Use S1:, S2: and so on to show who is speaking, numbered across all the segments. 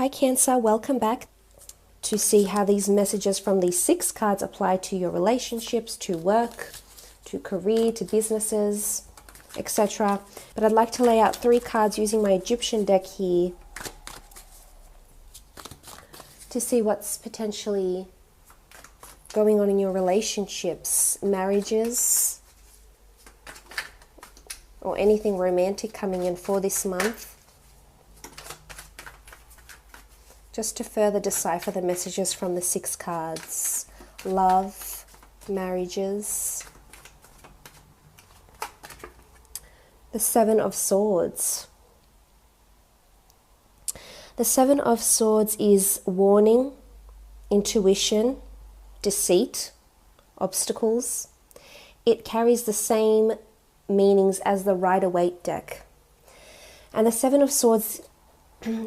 S1: Hi Cancer, welcome back to see how these messages from these 6 cards apply to your relationships, to work, to career, to businesses, etc. But I'd like to lay out 3 cards using my Egyptian deck here to see what's potentially going on in your relationships, marriages, or anything romantic coming in for this month. Just to further decipher the messages from the 6 cards. Love, marriages. The 7 of Swords. The 7 of Swords is warning, intuition, deceit, obstacles. It carries the same meanings as the Rider-Waite deck. And the 7 of Swords,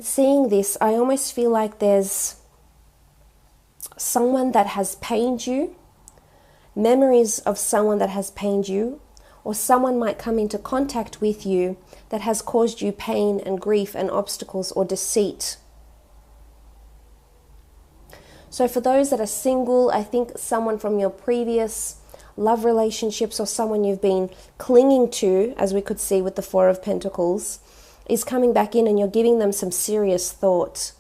S1: seeing this, I almost feel like there's someone that has pained you, memories of someone that has pained you, or someone might come into contact with you that has caused you pain and grief and obstacles or deceit. So for those that are single, I think someone from your previous love relationships or someone you've been clinging to, as we could see with the 4 of Pentacles, is coming back in and you're giving them some serious thought.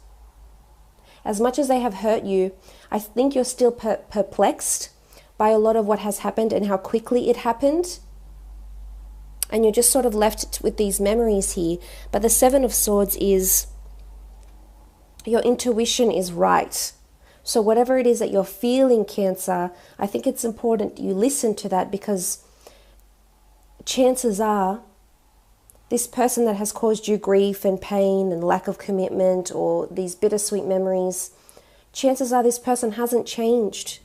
S1: As much as they have hurt you, I think you're still perplexed by a lot of what has happened and how quickly it happened. And you're just sort of left with these memories here. But the 7 of Swords is your intuition is right. So whatever it is that you're feeling, Cancer, I think it's important you listen to that, because chances are this person that has caused you grief and pain and lack of commitment or these bittersweet memories, chances are this person hasn't changed.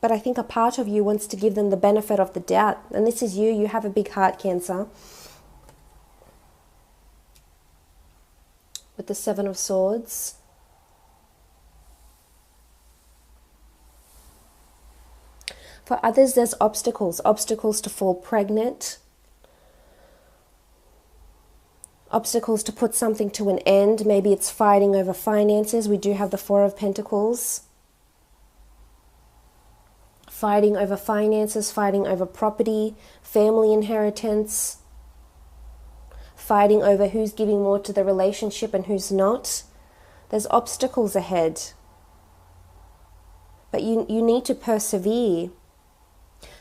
S1: But I think a part of you wants to give them the benefit of the doubt. And this is you. You have a big heart, Cancer. With the 7 of Swords. For others, there's obstacles. Obstacles to fall pregnant. Obstacles to put something to an end. Maybe it's fighting over finances. We do have the 4 of Pentacles. Fighting over finances, fighting over property, family inheritance. Fighting over who's giving more to the relationship and who's not. There's obstacles ahead. But you need to persevere.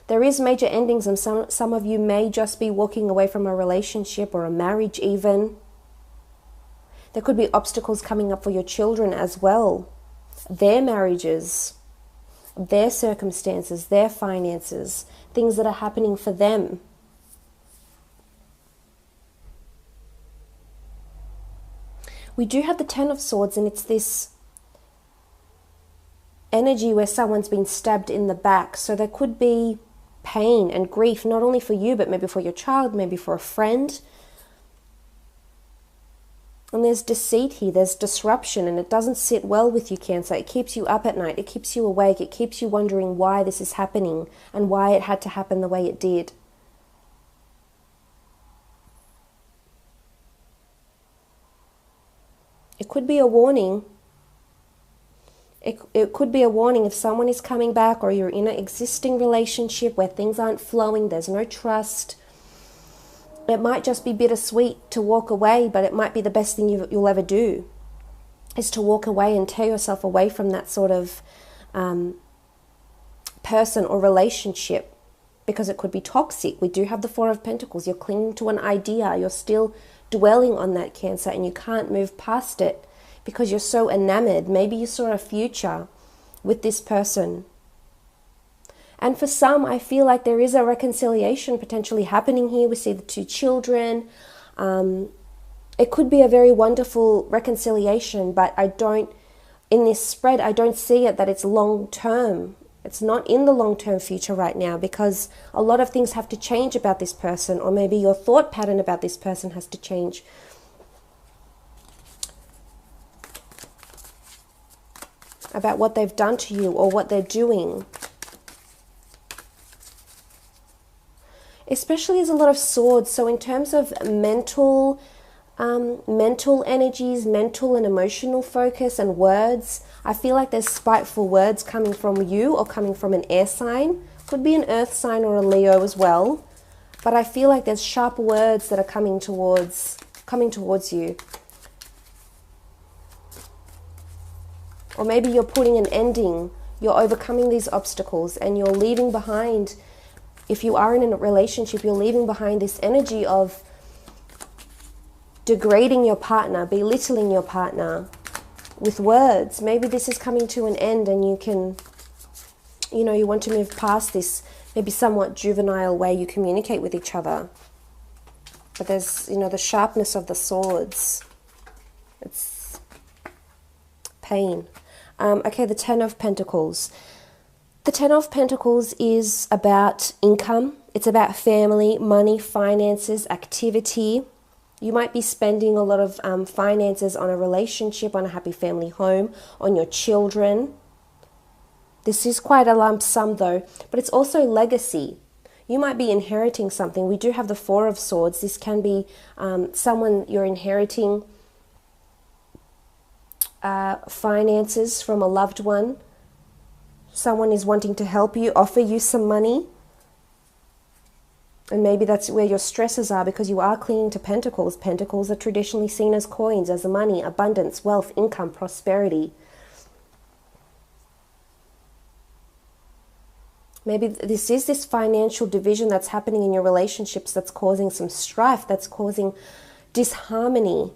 S1: There is major endings, and some of you may just be walking away from a relationship or a marriage even. There could be obstacles coming up for your children as well. Their marriages, their circumstances, their finances, things that are happening for them. We do have the 10 of Swords, and it's this energy where someone's been stabbed in the back. So there could be pain and grief, not only for you, but maybe for your child, maybe for a friend. And there's deceit here, there's disruption, and it doesn't sit well with you, Cancer. It keeps you up at night, it keeps you awake, it keeps you wondering why this is happening and why it had to happen the way it did. It could be a warning. It could be a warning if someone is coming back, or you're in an existing relationship where things aren't flowing, there's no trust. It might just be bittersweet to walk away, but it might be the best thing you'll ever do, is to walk away and tear yourself away from that sort of person or relationship, because it could be toxic. We do have the 4 of Pentacles. You're clinging to an idea. You're still dwelling on that, Cancer, and you can't move past it because you're so enamored. Maybe you saw a future with this person. And for some, I feel like there is a reconciliation potentially happening here. We see the 2 children. It could be a very wonderful reconciliation, but in this spread, I don't see it that it's long term. It's not in the long-term future right now, because a lot of things have to change about this person, or maybe your thought pattern about this person has to change. About what they've done to you or what they're doing. especially there's a lot of swords. So in terms of mental energies, mental and emotional focus and words, I feel like there's spiteful words coming from you or coming from an air sign. Could be an earth sign or a Leo as well. But I feel like there's sharp words that are coming towards you. Or maybe you're putting an ending, you're overcoming these obstacles and you're leaving behind, if you are in a relationship, you're leaving behind this energy of degrading your partner, belittling your partner with words. Maybe this is coming to an end and you can, you want to move past this maybe somewhat juvenile way you communicate with each other. But there's, the sharpness of the swords. It's pain. Okay, the Ten of Pentacles. The Ten of Pentacles is about income. It's about family, money, finances, activity. You might be spending a lot of finances on a relationship, on a happy family home, on your children. This is quite a lump sum though, but it's also legacy. You might be inheriting something. We do have the Four of Swords. This can be someone you're inheriting finances from a loved one. Someone is wanting to help you, offer you some money. And maybe that's where your stresses are, because you are clinging to pentacles. Pentacles are traditionally seen as coins, as money, abundance, wealth, income, prosperity. Maybe this is this financial division that's happening in your relationships that's causing some strife, that's causing disharmony.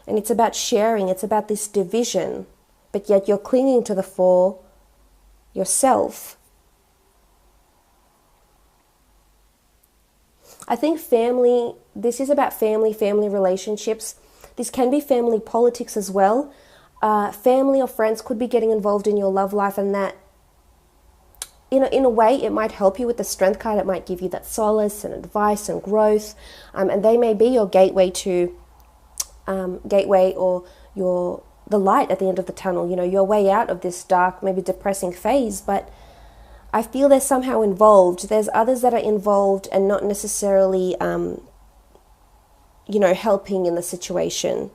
S1: And it's about sharing, it's about this division, but yet you're clinging to the Four yourself. I think family, this is about family relationships. This can be family politics as well. Family or friends could be getting involved in your love life, and that, in a way, it might help you with the Strength card. It might give you that solace and advice and growth, and they may be your gateway to or the light at the end of the tunnel, your way out of this dark, maybe depressing phase. But I feel they're somehow involved. There's others that are involved and not necessarily, helping in the situation.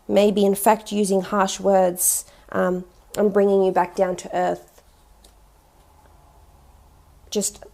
S1: Maybe, in fact, using harsh words and bringing you back down to earth. Just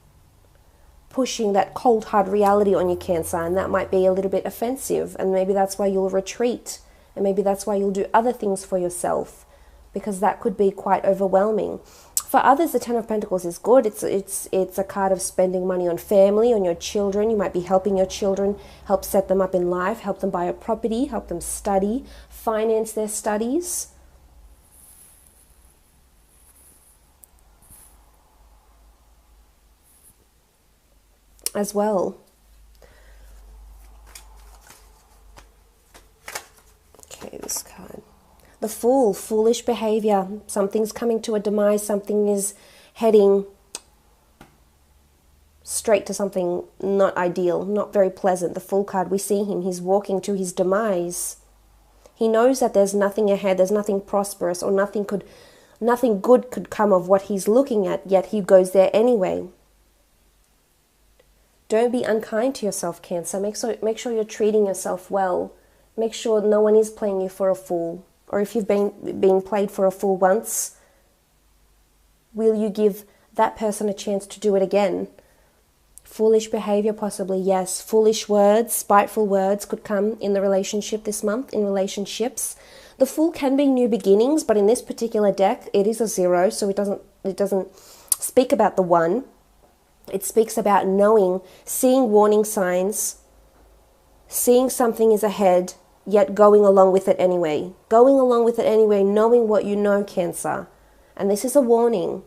S1: pushing that cold, hard reality on you, Cancer, and that might be a little bit offensive, and maybe that's why you'll retreat, and maybe that's why you'll do other things for yourself, because that could be quite overwhelming. For others, the Ten of Pentacles is good. It's a card of spending money on family, on your children. You might be helping your children, help set them up in life, help them buy a property, help them study, finance their studies. As well. Okay, this card. The Fool, foolish behavior. Something's coming to a demise. Something is heading straight to something not ideal, not very pleasant. The Fool card, we see him. He's walking to his demise. He knows that there's nothing ahead. There's nothing prosperous, or nothing good could come of what he's looking at, yet he goes there anyway. Don't be unkind to yourself, Cancer. Make sure you're treating yourself well. Make sure no one is playing you for a fool. Or if you've been played for a fool once, will you give that person a chance to do it again? Foolish behavior, possibly, yes. Foolish words, spiteful words could come in the relationship this month, in relationships. The Fool can be new beginnings, but in this particular deck, it is a 0, so it doesn't speak about the 1. It speaks about knowing, seeing warning signs, seeing something is ahead, yet going along with it anyway. Going along with it anyway, knowing what you know, Cancer. And this is a warning.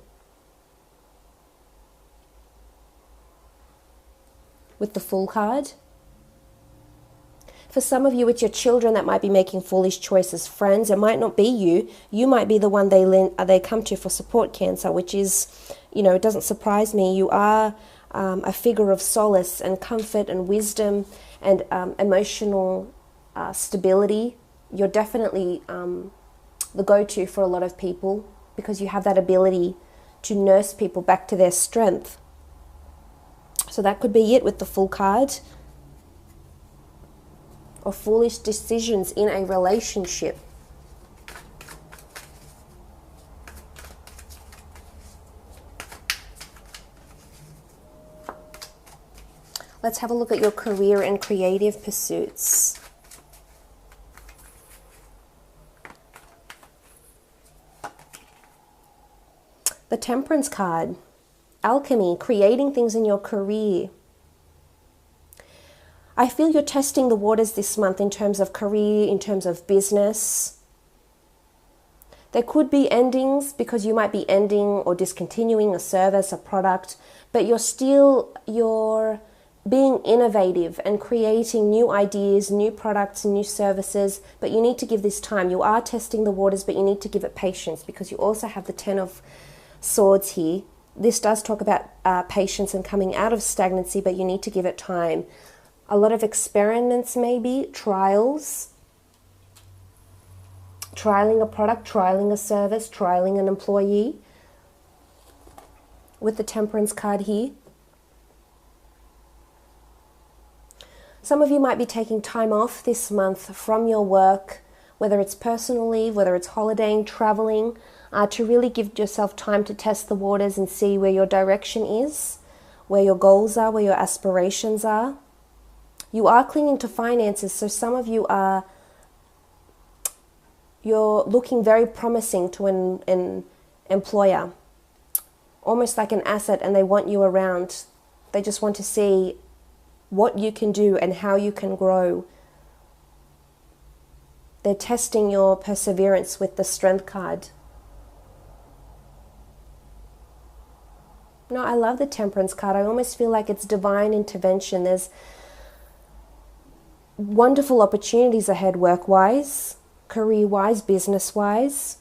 S1: With the Fool card. For some of you, it's your children that might be making foolish choices. Friends, it might not be you. You might be the one they come to for support, Cancer, which is, it doesn't surprise me. You are a figure of solace and comfort and wisdom and emotional stability. You're definitely the go-to for a lot of people, because you have that ability to nurse people back to their strength. So that could be it with the Fool card. Or foolish decisions in a relationship. Let's have a look at your career and creative pursuits. The Temperance card. Alchemy, creating things in your career. I feel you're testing the waters this month in terms of career, in terms of business. There could be endings because you might be ending or discontinuing a service, a product, but you're being innovative and creating new ideas, new products, new services, but you need to give this time. You are testing the waters, but you need to give it patience because you also have the Ten of Swords here. This does talk about patience and coming out of stagnancy, but you need to give it time. A lot of experiments, maybe, trials, trialing a product, trialing a service, trialing an employee with the Temperance card here. Some of you might be taking time off this month from your work, whether it's personal leave, whether it's holidaying, traveling, to really give yourself time to test the waters and see where your direction is, where your goals are, where your aspirations are. You are clinging to finances, so some of you you're looking very promising to an employer, almost like an asset, and they want you around. They just want to see what you can do and how you can grow. They're testing your perseverance with the Strength card. No, I love the Temperance card. I almost feel like it's divine intervention. There's wonderful opportunities ahead work-wise, career-wise, business-wise.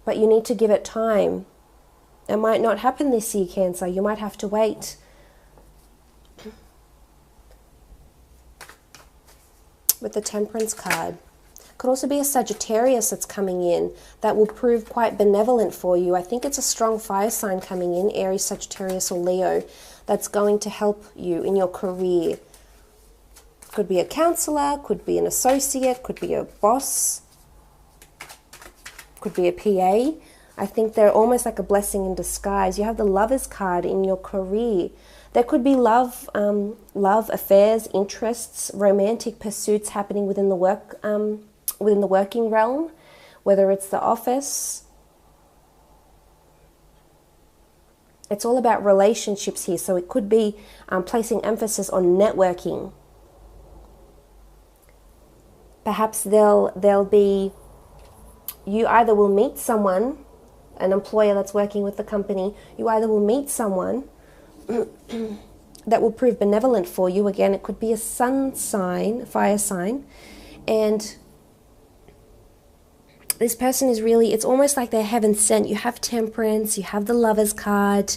S1: But you need to give it time. It might not happen this year, Cancer. You might have to wait. With the Temperance card. Could also be a Sagittarius that's coming in that will prove quite benevolent for you. I think it's a strong fire sign coming in, Aries, Sagittarius, or Leo, that's going to help you in your career. Could be a counselor, could be an associate, could be a boss, could be a PA. I think they're almost like a blessing in disguise. You have the Lovers card in your career. There could be love, affairs, interests, romantic pursuits happening within the working realm, whether it's the office. It's all about relationships here, so it could be placing emphasis on networking. Perhaps you either will meet someone, an employer that's working with the company, you either will meet someone that will prove benevolent for you. Again, it could be a sun sign, fire sign, and this person is really, it's almost like they're heaven sent. You have Temperance, you have the Lovers card.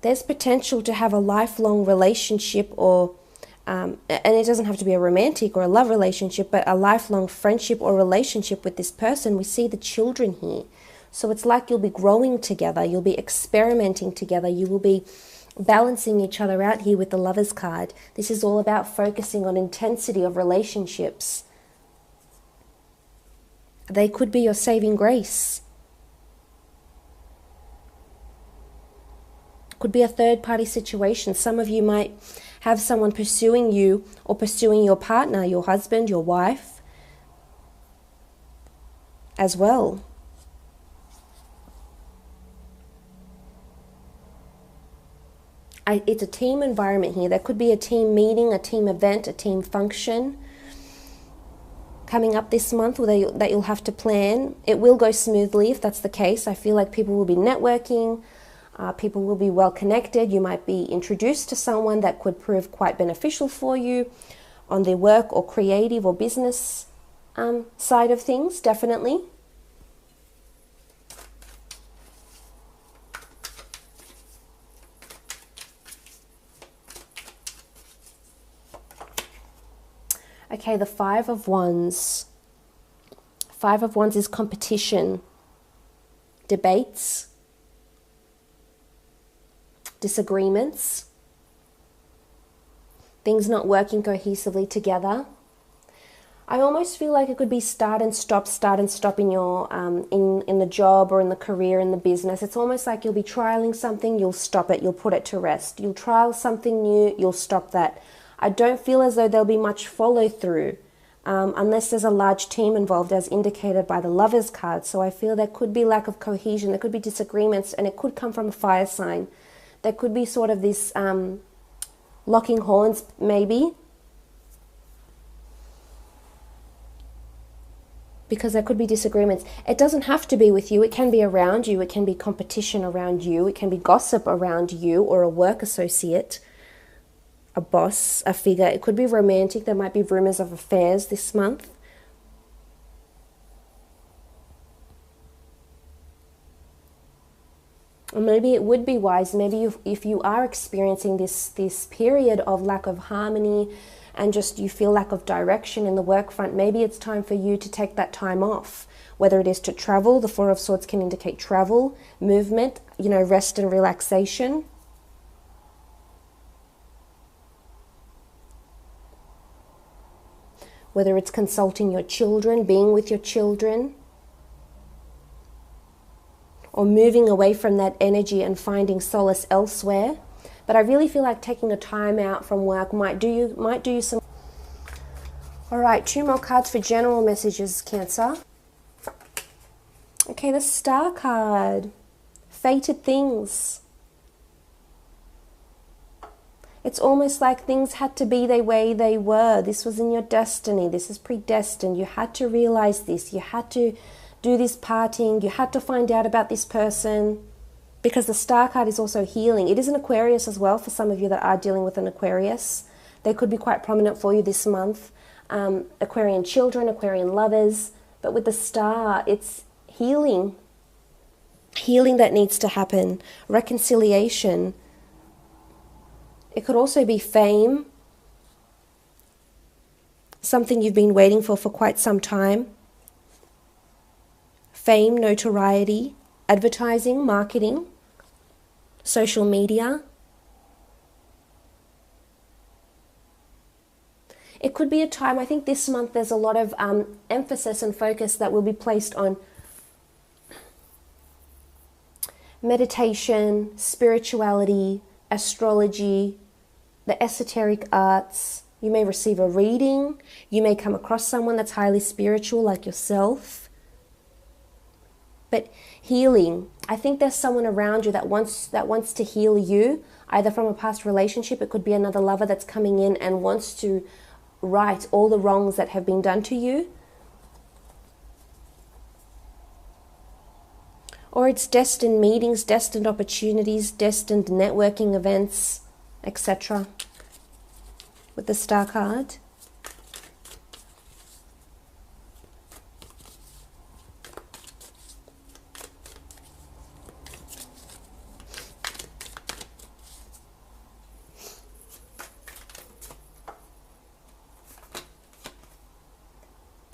S1: There's potential to have a lifelong relationship, or and it doesn't have to be a romantic or a love relationship, but a lifelong friendship or relationship with this person. We see the children here. So it's like you'll be growing together, you'll be experimenting together, you will be balancing each other out here with the Lovers card. This is all about focusing on intensity of relationships. They could be your saving grace. Could be a third-party situation. Some of you might have someone pursuing you or pursuing your partner, your husband, your wife, as well. It's a team environment here. There could be a team meeting, a team event, a team function coming up this month that you'll have to plan. It will go smoothly if that's the case. I feel like people will be networking. People will be well connected. You might be introduced to someone that could prove quite beneficial for you on the work or creative or business side of things, definitely. Okay, the Five of Wands. Five of Wands is competition. debates, disagreements, things not working cohesively together. I almost feel like it could be start and stop in your in the job or in the career, in the business. It's almost like you'll be trialing something, you'll stop it, you'll put it to rest. You'll trial something new, you'll stop that. I don't feel as though there'll be much follow through unless there's a large team involved, as indicated by the Lovers card. So I feel there could be lack of cohesion, there could be disagreements, and it could come from a fire sign. There could be sort of this locking horns, maybe. Because there could be disagreements. It doesn't have to be with you. It can be around you. It can be competition around you. It can be gossip around you or a work associate, a boss, a figure. It could be romantic. There might be rumors of affairs this month. Or maybe it would be wise, maybe if you are experiencing this period of lack of harmony and just you feel lack of direction in the work front, maybe it's time for you to take that time off. Whether it is to travel, the Four of Swords can indicate travel, movement, rest and relaxation. Whether it's consulting your children, being with your children, or moving away from that energy and finding solace elsewhere. But I really feel like taking a time out from work might do you some. All right, 2 more cards for general messages, Cancer. Okay, the Star card. Fated things. It's almost like things had to be the way they were. This was in your destiny. This is predestined. You had to realize this. You had to do this parting. You had to find out about this person. Because the Star card is also healing. It is an Aquarius as well for some of you that are dealing with an Aquarius. They could be quite prominent for you this month. Aquarian children, Aquarian lovers. But with the Star, it's healing. Healing that needs to happen. Reconciliation. It could also be fame. Something you've been waiting for quite some time. Fame, notoriety. Advertising, marketing, social media. It could be a time, I think this month there's a lot of emphasis and focus that will be placed on meditation, spirituality, astrology, the esoteric arts. You may receive a reading. You may come across someone that's highly spiritual like yourself. But healing, I think there's someone around you that wants to heal you, either from a past relationship. It could be another lover that's coming in and wants to right all the wrongs that have been done to you. Or it's destined meetings, destined opportunities, destined networking events, etc. With the Star card.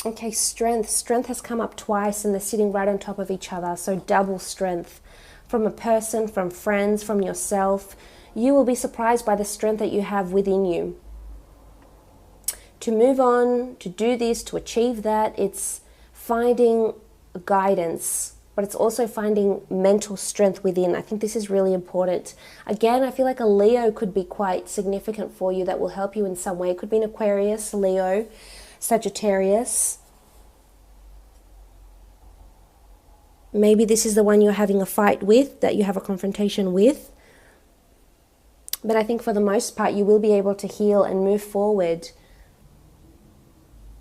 S1: Okay, strength. Strength has come up twice and they're sitting right on top of each other. So double strength from a person, from friends, from yourself. You will be surprised by the strength that you have within you. To move on, to do this, to achieve that, it's finding guidance, but it's also finding mental strength within. I think this is really important. Again, I feel like a Leo could be quite significant for you that will help you in some way. It could be an Aquarius, Leo, Sagittarius. Maybe this is the one you're having a fight with, that you have a confrontation with. But I think for the most part, you will be able to heal and move forward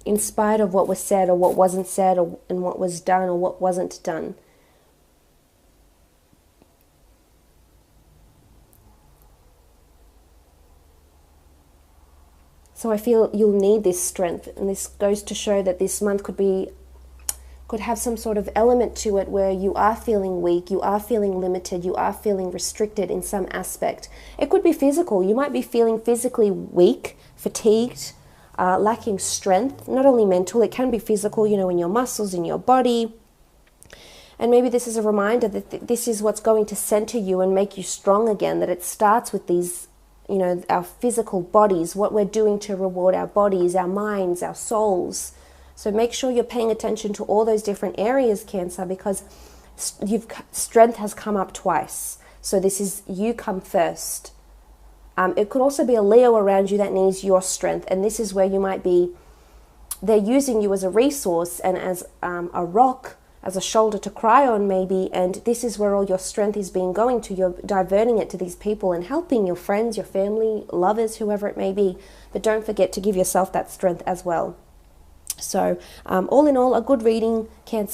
S1: in spite of what was said or what wasn't said, and what was done or what wasn't done. So I feel you'll need this strength, and this goes to show that this month could have some sort of element to it where you are feeling weak, you are feeling limited, you are feeling restricted in some aspect. It could be physical. You might be feeling physically weak, fatigued, lacking strength, not only mental, it can be physical, in your muscles, in your body. And maybe this is a reminder that this is what's going to center you and make you strong again, that it starts with these, you know, our physical bodies, what we're doing to reward our bodies, our minds, our souls. So make sure you're paying attention to all those different areas, Cancer, because strength has come up twice. So this is you come first. It could also be a Leo around you that needs your strength. And this is where you might be, they're using you as a resource and as a rock, as a shoulder to cry on maybe, and this is where all your strength is being going to. You're diverting it to these people and helping your friends, your family, lovers, whoever it may be. But don't forget to give yourself that strength as well. So all in all, a good reading, Cancer.